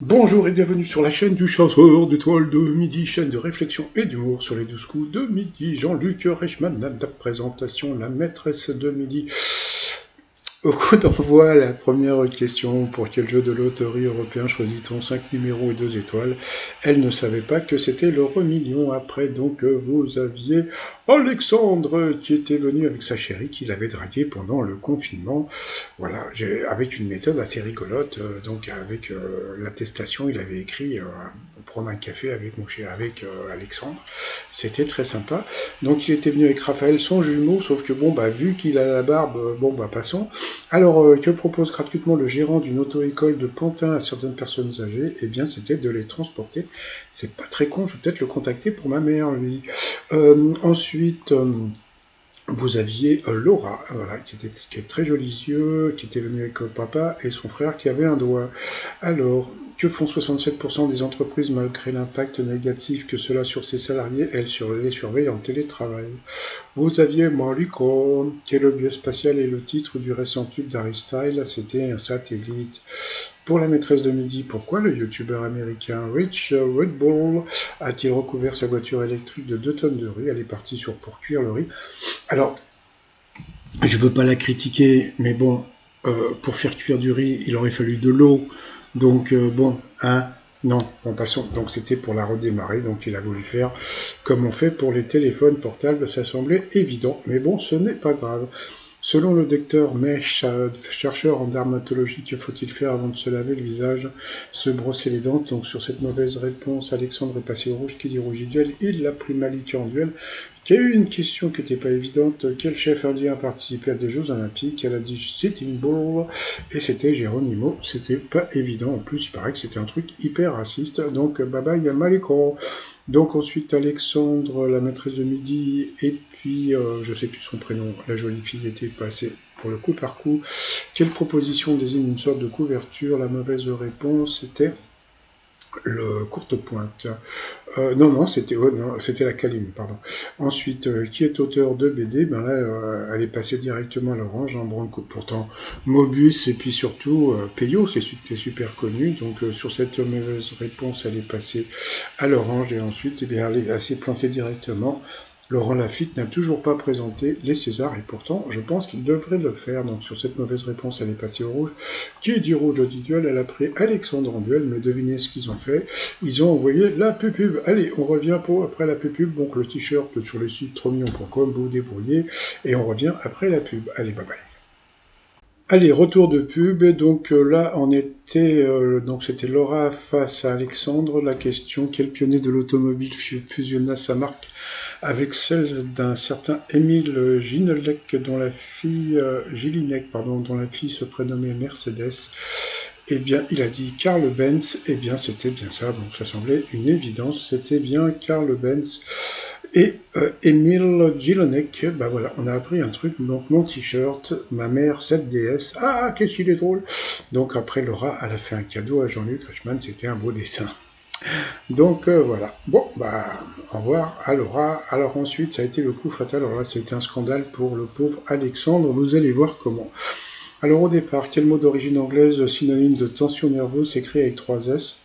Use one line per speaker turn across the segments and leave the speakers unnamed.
Bonjour et bienvenue sur la chaîne du chasseur d'étoiles de midi, chaîne de réflexion et d'humour sur les 12 coups de midi. Jean-Luc Reichmann à la présentation, la maîtresse de midi. Au coup d'envoi, la première question: pour quel jeu de loterie européen choisit-on 5 numéros et 2 étoiles? Elle ne savait pas que c'était l'euro million. Après, donc, vous aviez Alexandre qui était venu avec sa chérie qu'il avait draguée pendant le confinement. Voilà, avec une méthode assez rigolote. Donc, avec l'attestation, il avait écrit prendre un café avec avec Alexandre. C'était très sympa. Donc, il était venu avec Raphaël, son jumeau, sauf que bon, bah, vu qu'il a la barbe, bon, bah, passons. Alors, que propose gratuitement le gérant d'une auto-école de Pantin à certaines personnes âgées? Eh bien, c'était de les transporter. C'est pas très con, je vais peut-être le contacter pour ma mère, lui. Ensuite, vous aviez Laura, voilà, qui est très jolis yeux, qui était venue avec papa et son frère qui avait un doigt. Alors, que font 67% des entreprises malgré l'impact négatif que cela a sur ses salariés? Elles les surveillent en télétravail. Vous aviez Maliko, quel objet spatial est le titre du récent tube d'Harry Styles? C'était un satellite. Pour la maîtresse de midi, pourquoi le youtubeur américain Rich Red Bull a-t-il recouvert sa voiture électrique de 2 tonnes de riz? Elle est partie pour cuire le riz. Alors, je veux pas la critiquer, mais bon, pour faire cuire du riz, il aurait fallu de l'eau. Donc, bon, hein, non, bon, passons. Donc, c'était pour la redémarrer. Donc, il a voulu faire comme on fait pour les téléphones portables. Ça semblait évident, mais bon, ce n'est pas grave. Selon le docteur Mesh, chercheur en dermatologie, que faut-il faire avant de se laver le visage? Se brosser les dents. Donc, sur cette mauvaise réponse, Alexandre est passé au rouge. Qui dit rouge duel? Il l'a pris Maliki en duel. Il y a eu une question qui n'était pas évidente. Quel chef indien a participé à des Jeux Olympiques? Elle a dit Sitting Bull, et c'était Geronimo. C'était pas évident. En plus, il paraît que c'était un truc hyper raciste. Donc, baba Yamaleko. Donc, ensuite, Alexandre, la maîtresse de midi, et puis, je sais plus son prénom, la jolie fille était passée pour le coup par coup. Quelle proposition désigne une sorte de couverture? La mauvaise réponse était le courte-pointe. Non, c'était la Caline, pardon. Ensuite, qui est auteur de BD? Ben là, elle est passée directement à l'orange, en branco. Pourtant, Mobius et puis surtout Peyo, c'était super connu. Donc sur cette mauvaise réponse, elle est passée à l'orange et ensuite, eh bien, elle s'est plantée directement. Laurent Lafitte n'a toujours pas présenté les Césars et pourtant, je pense qu'il devrait le faire. Donc sur cette mauvaise réponse, elle est passée au rouge. Qui dit rouge dit duel? Elle a pris Alexandre en duel, mais devinez ce qu'ils ont fait. Ils ont envoyé la pub. Allez, on revient pour après la pub. Donc le t-shirt sur le site tromignon.com, vous débrouillez. Et on revient après la pub. Allez, bye bye. Allez, retour de pub. Donc là, on était, donc c'était Laura face à Alexandre. La question: quel pionnier de l'automobile fusionna sa marque avec celle d'un certain Émile Ginelec, Gilinek, pardon, dont la fille se prénommait Mercedes? Eh bien, il a dit Karl Benz. Eh bien, c'était bien ça. Donc, ça semblait une évidence. C'était bien Karl Benz. Et Émile Jilonek, bah voilà, on a appris un truc. Donc, mon t-shirt, ma mère 7DS. Ah, qu'est-ce qu'il est drôle! Donc, après, Laura, elle a fait un cadeau à Jean-Luc Reichmann. C'était un beau dessin. Donc, voilà. Bon, bah, au revoir à Laura. Alors, ensuite, ça a été le coup fatal. Alors là, c'était un scandale pour le pauvre Alexandre. Vous allez voir comment. Alors au départ, quel mot d'origine anglaise synonyme de tension nerveuse s'écrit avec 3 S?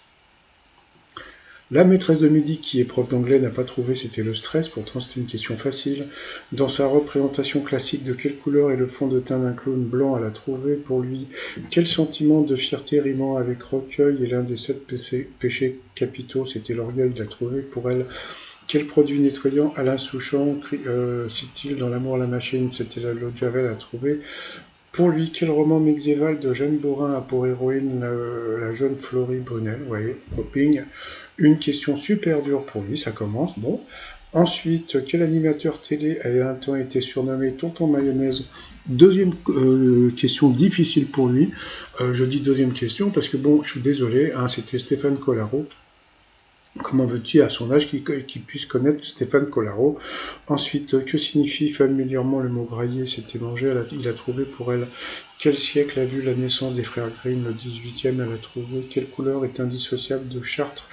La maîtresse de midi, qui est prof d'anglais, n'a pas trouvé, c'était le stress, pourtant c'était une question facile. Dans sa représentation classique, de quelle couleur est le fond de teint d'un clown blanc? Elle a trouvé pour lui. Quel sentiment de fierté rimant avec recueil est l'un des 7 péchés capitaux? C'était l'orgueil, il a trouvé pour elle. Quel produit nettoyant Alain Souchon cite-t-il dans L'amour à la machine? C'était la l'eau de Javel, à trouver. Pour lui, quel roman médiéval de Jeanne Bourrin a pour héroïne la jeune Florie Brunel? Vous voyez, Hopping. Une question super dure pour lui, ça commence. Bon. Ensuite, quel animateur télé a un temps été surnommé Tonton Mayonnaise? Deuxième question difficile pour lui. Je dis deuxième question parce que bon, je suis désolé, hein, c'était Stéphane Collaro. Comment veux-tu, à son âge, qu'il puisse connaître Stéphane Collaro? Ensuite, que signifie familièrement le mot grailler? C'était manger. Il a trouvé pour elle. Quel siècle a vu la naissance des frères Grimm? Le 18e. Elle a trouvé. Quelle couleur est indissociable de Chartres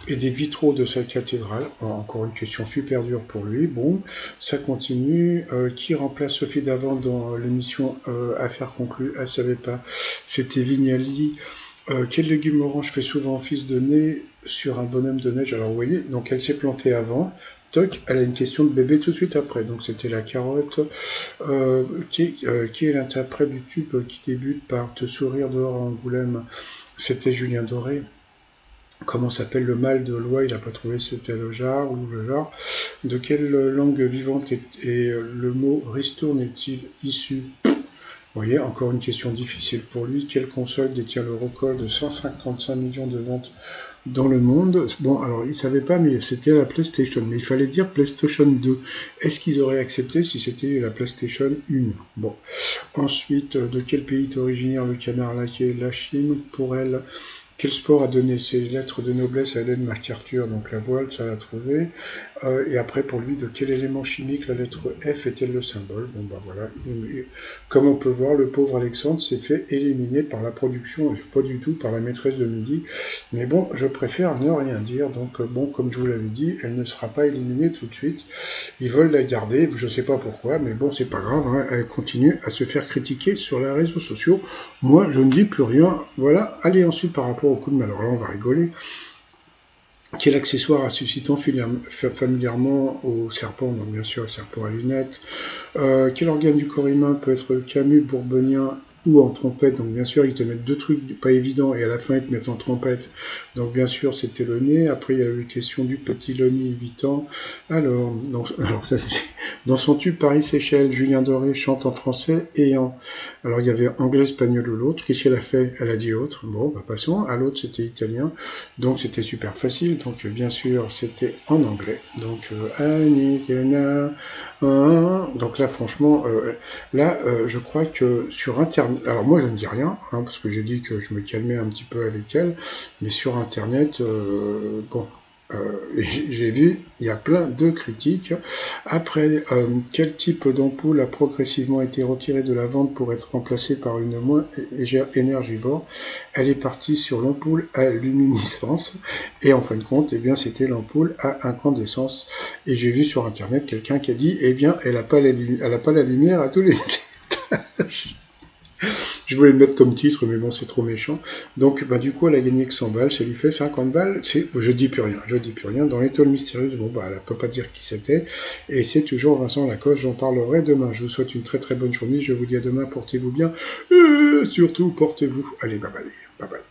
et des vitraux de sa cathédrale? Encore une question super dure pour lui. Bon, ça continue. Qui remplace Sophie Davant dans l'émission Affaires conclues? Elle savait pas. C'était Vignali. Quel légume orange fait souvent office de nez sur un bonhomme de neige? Alors vous voyez, donc elle s'est plantée avant. Toc, elle a une question de bébé tout de suite après. Donc c'était la carotte. Qui est l'interprète du tube qui débute par Te sourire dehors à Angoulême? C'était Julien Doré. Comment s'appelle le mâle de loi? Il n'a pas trouvé, c'était le jar ou le jar. De quelle langue vivante est le mot ristourne est-il issu? Vous voyez, encore une question difficile pour lui. Quelle console détient le record de 155 millions de ventes dans le monde? Bon, alors, il ne savait pas, mais c'était la PlayStation. Mais il fallait dire PlayStation 2. Est-ce qu'ils auraient accepté si c'était la PlayStation 1? Bon. Ensuite, de quel pays est originaire le canard laqué? La Chine. Pour elle, quel sport a donné ses lettres de noblesse à Hélène MacArthur? Donc la voile, ça l'a trouvé. Et après, pour lui, de quel élément chimique la lettre F est-elle le symbole? Bon, ben voilà. Comme on peut voir, le pauvre Alexandre s'est fait éliminer par la production, et pas du tout par la maîtresse de midi. Mais bon, je préfère ne rien dire. Donc bon, comme je vous l'avais dit, elle ne sera pas éliminée tout de suite. Ils veulent la garder, je ne sais pas pourquoi, mais bon, c'est pas grave. Hein, elle continue à se faire critiquer sur les réseaux sociaux. Moi, je ne dis plus rien. Voilà. Allez, ensuite, par rapport au coup de mal, alors là, on va rigoler. Quel accessoire a suscitant familièrement au serpent? Donc bien sûr, le serpent à lunettes. Quel organe du corps humain peut être Camus, bourbonien ou en trompette? Donc bien sûr, ils te mettent deux trucs pas évidents et à la fin, ils te mettent en trompette. Donc bien sûr, c'était le nez. Après, il y a eu la question du petit Loni, 8 ans. Alors ça, c'était... Dans son tube Paris-Séchelles, Julien Doré chante en français et en... Alors, il y avait anglais, espagnol ou l'autre. Qu'est-ce qu'elle a fait? Elle a dit l'autre. Bon, bah passons. À l'autre, c'était italien. Donc, c'était super facile. Donc, bien sûr, c'était en anglais. Donc, Anitena. Donc là, franchement, je crois que sur Internet... Alors, moi, je ne dis rien, hein, parce que j'ai dit que je me calmais un petit peu avec elle. Mais sur Internet, bon... j'ai vu, il y a plein de critiques. Après, quel type d'ampoule a progressivement été retiré de la vente pour être remplacé par une moins énergivore? Elle est partie sur l'ampoule à luminescence et en fin de compte, eh bien, c'était l'ampoule à incandescence. Et j'ai vu sur internet quelqu'un qui a dit, eh bien, elle a pas la lumière à tous les étages. Je voulais le mettre comme titre, mais bon, c'est trop méchant. Donc, bah, du coup, elle a gagné que 100 balles, ça lui fait 50 balles. Je dis plus rien. Dans l'étoile mystérieuse, bon, bah, elle peut pas dire qui c'était. Et c'est toujours Vincent Lacoste, j'en parlerai demain. Je vous souhaite une très très bonne journée. Je vous dis à demain, portez-vous bien. Et surtout, portez-vous. Allez, bye bye. Bye bye.